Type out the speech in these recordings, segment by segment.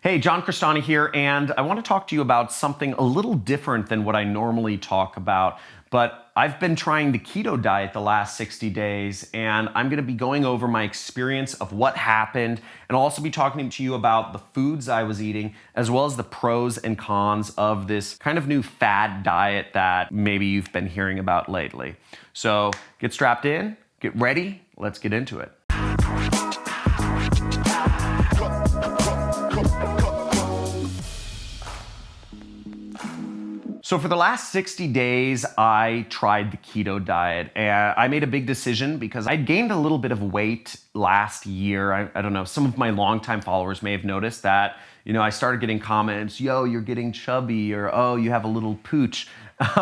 Hey, John Crestani here, and I want to talk to you about something a little different than what I normally talk about. But I've been trying the keto diet the last 60 days, and I'm going to be going over my experience of what happened, and I'll also be talking to you about the foods I was eating, as well as the pros and cons of this kind of new fad diet that maybe you've been hearing about lately. So get strapped in, get ready, let's get into it. So for the last 60 days, I tried the keto diet, and I made a big decision because I'd gained a little bit of weight last year. I don't know, some of my longtime followers may have noticed that, I started getting comments, yo, you're getting chubby, or oh, you have a little pooch,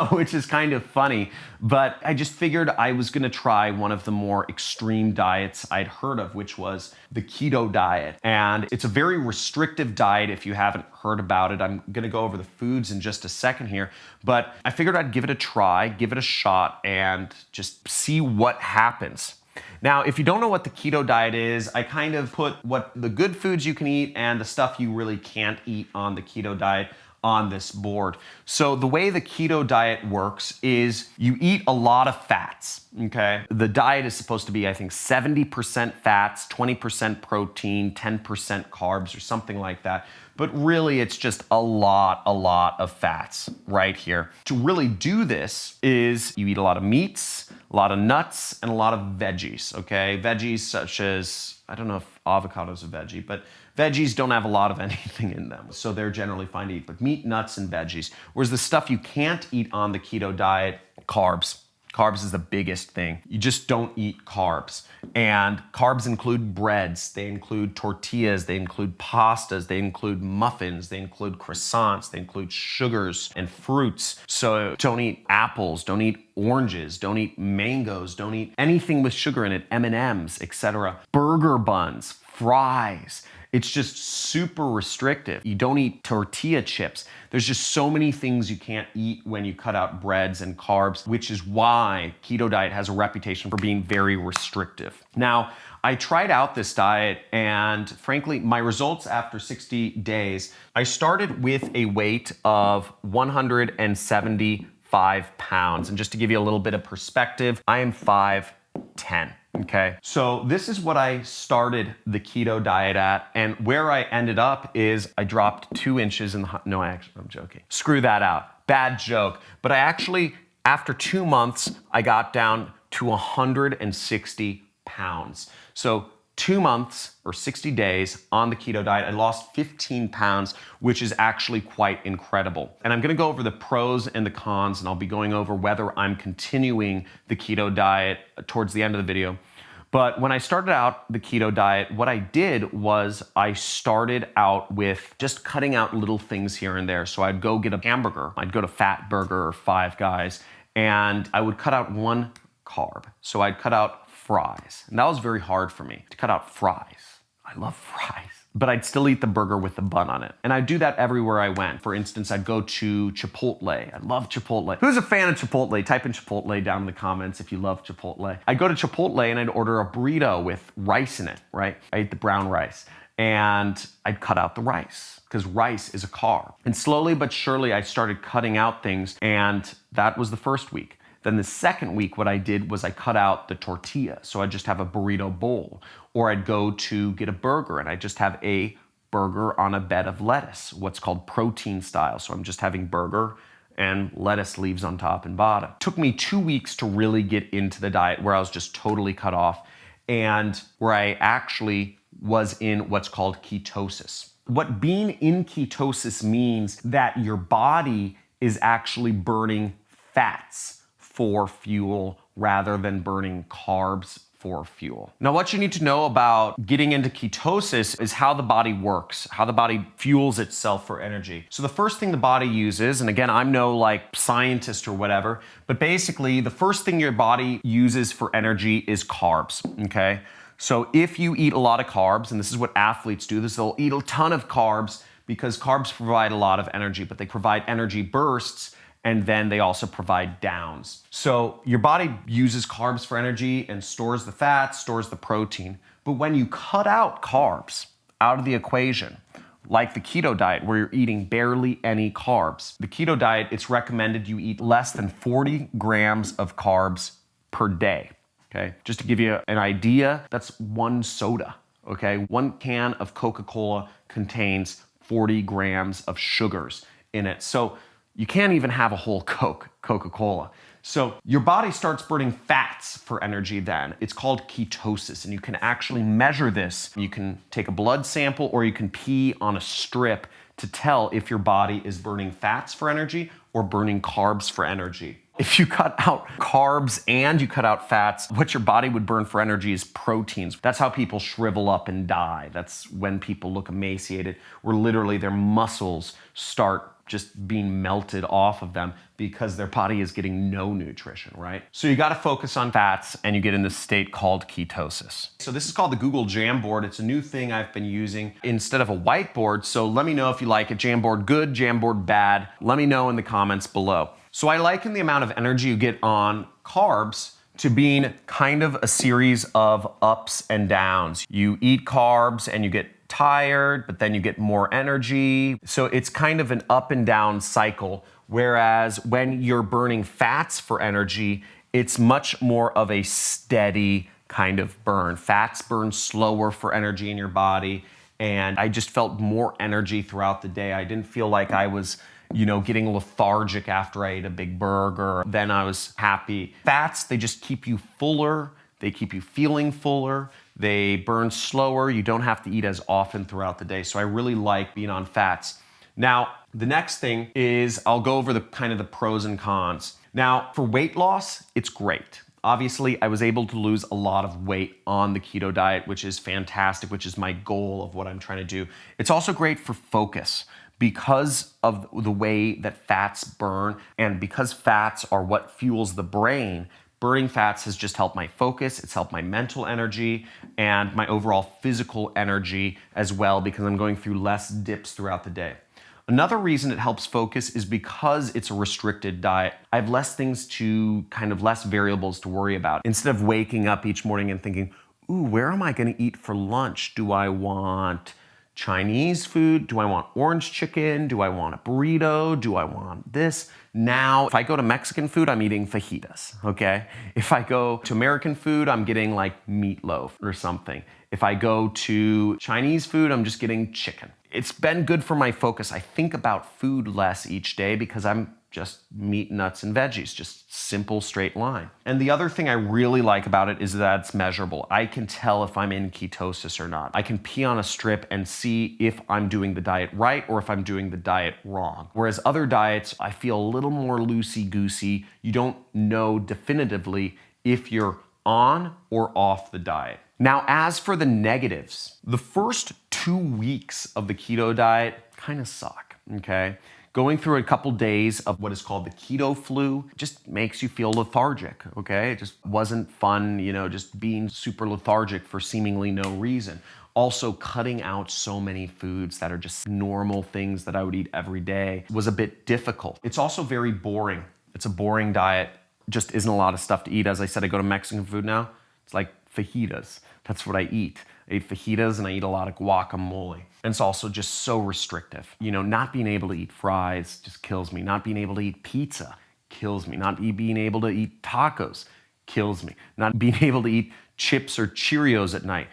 which is kind of funny. But I just figured I was gonna try one of the more extreme diets I'd heard of, which was the keto diet. And it's a very restrictive diet if you haven't heard about it. I'm gonna go over the foods in just a second here, but I figured I'd give it a try, give it a shot, and just see what happens. Now, if you don't know what the keto diet is, I kind of put what the good foods you can eat and the stuff you really can't eat on the keto diet on this board. So the way the keto diet works is you eat a lot of fats, okay? The diet is supposed to be, I think, 70% fats, 20% protein, 10% carbs, or something like that. But really, it's just a lot of fats right here. To really do this is you eat a lot of meats, a lot of nuts, and a lot of veggies, okay? Veggies such as, I don't know if avocado is a veggie, but veggies don't have a lot of anything in them, so they're generally fine to eat, but meat, nuts, and veggies. Whereas the stuff you can't eat on the keto diet, carbs. Carbs is the biggest thing. You just don't eat carbs. And carbs include breads, they include tortillas, they include pastas, they include muffins, they include croissants, they include sugars and fruits. So don't eat apples, don't eat oranges, don't eat mangoes, don't eat anything with sugar in it, M&Ms, etc. Burger buns, fries. It's just super restrictive. You don't eat tortilla chips. There's just so many things you can't eat when you cut out breads and carbs, which is why keto diet has a reputation for being very restrictive. Now, I tried out this diet, and frankly, my results after 60 days, I started with a weight of 175 pounds. And just to give you a little bit of perspective, I am 5'10". Okay, so this is what I started the keto diet at, and where I ended up is I dropped 2 inches in the, no, I'm joking. Screw that out, bad joke. But I actually, after 2 months, I got down to 160 pounds. So 2 months or 60 days on the keto diet, I lost 15 pounds, which is actually quite incredible. And I'm gonna go over the pros and the cons, and I'll be going over whether I'm continuing the keto diet towards the end of the video. But when I started out the keto diet, what I did was I started out with just cutting out little things here and there. So I'd go get a hamburger, I'd go to Fat Burger or Five Guys, and I would cut out 1 carb. So I'd cut out fries. And that was very hard for me to cut out fries. I love fries. But I'd still eat the burger with the bun on it. And I'd do that everywhere I went. For instance, I'd go to Chipotle. I love Chipotle. Who's a fan of Chipotle? Type in Chipotle down in the comments if you love Chipotle. I'd go to Chipotle and I'd order a burrito with rice in it, right? I ate the brown rice. And I'd cut out the rice, because rice is a carb. And slowly but surely, I started cutting out things, and that was the first week. Then the second week, what I did was I cut out the tortilla. So I'd just have a burrito bowl. Or I'd go to get a burger and I'd just have a burger on a bed of lettuce, what's called protein style. So I'm just having burger and lettuce leaves on top and bottom. It took me 2 weeks to really get into the diet where I was just totally cut off, and where I actually was in what's called ketosis. What being in ketosis means that your body is actually burning fats for fuel rather than burning carbs for fuel. Now, what you need to know about getting into ketosis is how the body works, how the body fuels itself for energy. So the first thing the body uses, and again, I'm no like scientist or whatever, but basically the first thing your body uses for energy is carbs, okay? So if you eat a lot of carbs, and this is what athletes do, they'll eat a ton of carbs because carbs provide a lot of energy, but they provide energy bursts, and then they also provide downs. So your body uses carbs for energy and stores the fat, stores the protein. But when you cut out carbs out of the equation, like the keto diet where you're eating barely any carbs. The keto diet, it's recommended you eat less than 40 grams of carbs per day, okay? Just to give you an idea, that's one soda, okay? One can of Coca-Cola contains 40 grams of sugars in it. So you can't even have a whole Coca-Cola. So your body starts burning fats for energy then. It's called ketosis, and you can actually measure this. You can take a blood sample or you can pee on a strip to tell if your body is burning fats for energy or burning carbs for energy. If you cut out carbs and you cut out fats, what your body would burn for energy is proteins. That's how people shrivel up and die. That's when people look emaciated, where literally their muscles start just being melted off of them because their body is getting no nutrition, right? So you gotta focus on fats and you get in this state called ketosis. So this is called the Google Jamboard. It's a new thing I've been using instead of a whiteboard. So let me know if you like it. Jamboard good, Jamboard bad. Let me know in the comments below. So I liken the amount of energy you get on carbs to being kind of a series of ups and downs. You eat carbs and you get tired, but then you get more energy. So it's kind of an up and down cycle. Whereas when you're burning fats for energy, it's much more of a steady kind of burn. Fats burn slower for energy in your body. And I just felt more energy throughout the day. I didn't feel like I was, getting lethargic after I ate a big burger. Then I was happy. Fats, they just keep you fuller. They keep you feeling fuller. They burn slower. You don't have to eat as often throughout the day. So I really like being on fats. Now, the next thing is I'll go over the pros and cons. Now, for weight loss, it's great. Obviously, I was able to lose a lot of weight on the keto diet, which is fantastic, which is my goal of what I'm trying to do. It's also great for focus because of the way that fats burn, and because fats are what fuels the brain. Burning fats has just helped my focus, it's helped my mental energy, and my overall physical energy as well, because I'm going through less dips throughout the day. Another reason it helps focus is because it's a restricted diet. I have less things less variables to worry about. Instead of waking up each morning and thinking, ooh, where am I gonna eat for lunch? Do I want Chinese food? Do I want orange chicken? Do I want a burrito? Do I want this? Now, if I go to Mexican food, I'm eating fajitas, okay? If I go to American food, I'm getting like meatloaf or something. If I go to Chinese food, I'm just getting chicken. It's been good for my focus. I think about food less each day because I'm just meat, nuts, and veggies, just simple, straight line. And the other thing I really like about it is that it's measurable. I can tell if I'm in ketosis or not. I can pee on a strip and see if I'm doing the diet right or if I'm doing the diet wrong. Whereas other diets, I feel a little more loosey-goosey. You don't know definitively if you're on or off the diet. Now, as for the negatives, the first 2 weeks of the keto diet kind of suck, okay? Going through a couple days of what is called the keto flu just makes you feel lethargic, okay? It just wasn't fun, just being super lethargic for seemingly no reason. Also, cutting out so many foods that are just normal things that I would eat every day was a bit difficult. It's also very boring. It's a boring diet. Just isn't a lot of stuff to eat. As I said, I go to Mexican food now. It's like fajitas. That's what I eat. I eat fajitas and I eat a lot of guacamole. And it's also just so restrictive. Not being able to eat fries just kills me. Not being able to eat pizza kills me. Not being able to eat tacos kills me. Not being able to eat chips or Cheerios at night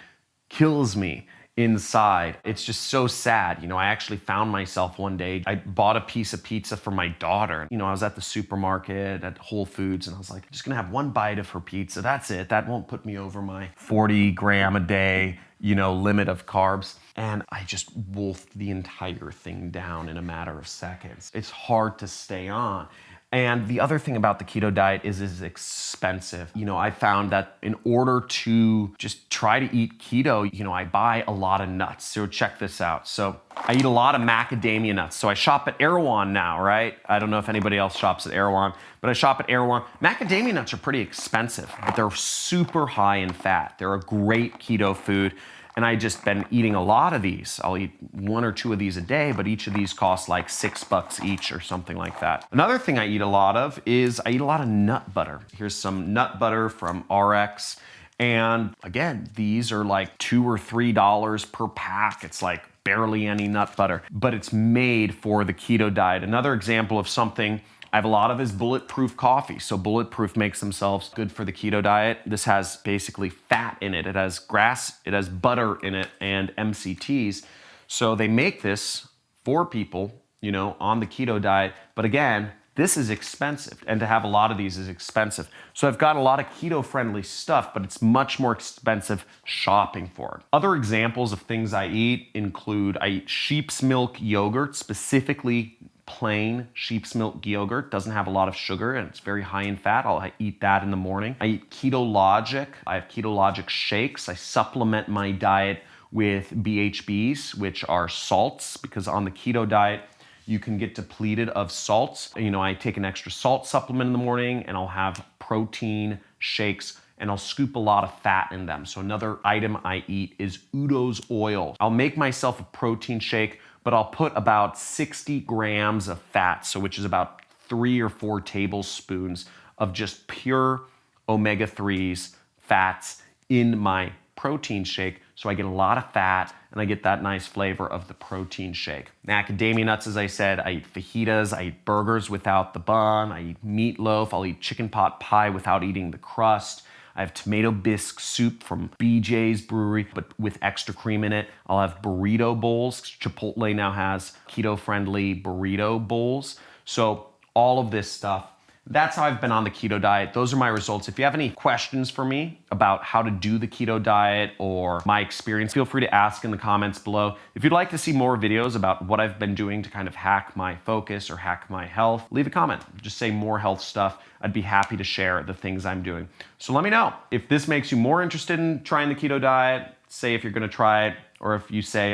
kills me inside. It's just so sad. I actually found myself one day, I bought a piece of pizza for my daughter. I was at the supermarket at Whole Foods and I was like, I'm just gonna have one bite of her pizza. That's it. That won't put me over my 40 gram a day, limit of carbs. And I just wolfed the entire thing down in a matter of seconds. It's hard to stay on. And the other thing about the keto diet is it's expensive. I found that in order to just try to eat keto, I buy a lot of nuts. So check this out. So I eat a lot of macadamia nuts. So I shop at Erewhon now, right? I don't know if anybody else shops at Erewhon, but I shop at Erewhon. Macadamia nuts are pretty expensive, but they're super high in fat. They're a great keto food. And I just been eating a lot of these. I'll eat 1 or 2 of these a day, but each of these costs like $6 each or something like that. Another thing I eat a lot of is I eat a lot of nut butter. Here's some nut butter from RX. And again, these are like $2 or $3 per pack. It's like barely any nut butter, but it's made for the keto diet. Another example of something I have a lot of is Bulletproof coffee. So Bulletproof makes themselves good for the keto diet. This has basically fat in it. It has grass, it has butter in it, and MCTs. So they make this for people, you know, on the keto diet. But again, this is expensive, and to have a lot of these is expensive. So I've got a lot of keto-friendly stuff, but it's much more expensive shopping for it. Other examples of things I eat include, I eat sheep's milk yogurt, specifically plain sheep's milk yogurt. Doesn't have a lot of sugar and it's very high in fat. I'll eat that in the morning. I eat Keto-Logic. I have Keto-Logic shakes. I supplement my diet with BHBs, which are salts, because on the keto diet, you can get depleted of salts. You know, I take an extra salt supplement in the morning and I'll have protein shakes and I'll scoop a lot of fat in them. So another item I eat is Udo's oil. I'll make myself a protein shake, but I'll put about 60 grams of fat, so which is about 3 or 4 tablespoons of just pure omega-3s, fats in my protein shake. So I get a lot of fat and I get that nice flavor of the protein shake. Macadamia nuts, as I said, I eat fajitas, I eat burgers without the bun, I eat meatloaf, I'll eat chicken pot pie without eating the crust. I have tomato bisque soup from BJ's Brewery, but with extra cream in it. I'll have burrito bowls. Chipotle now has keto-friendly burrito bowls. So all of this stuff, that's how I've been on the keto diet. Those are my results. If you have any questions for me about how to do the keto diet or my experience, feel free to ask in the comments below. If you'd like to see more videos about what I've been doing to kind of hack my focus or hack my health, leave a comment. Just say more health stuff. I'd be happy to share the things I'm doing. So let me know if this makes you more interested in trying the keto diet. Say if you're gonna try it, or if you say,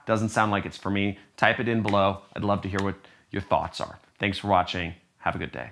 doesn't sound like it's for me, type it in below. I'd love to hear what your thoughts are. Thanks for watching. Have a good day.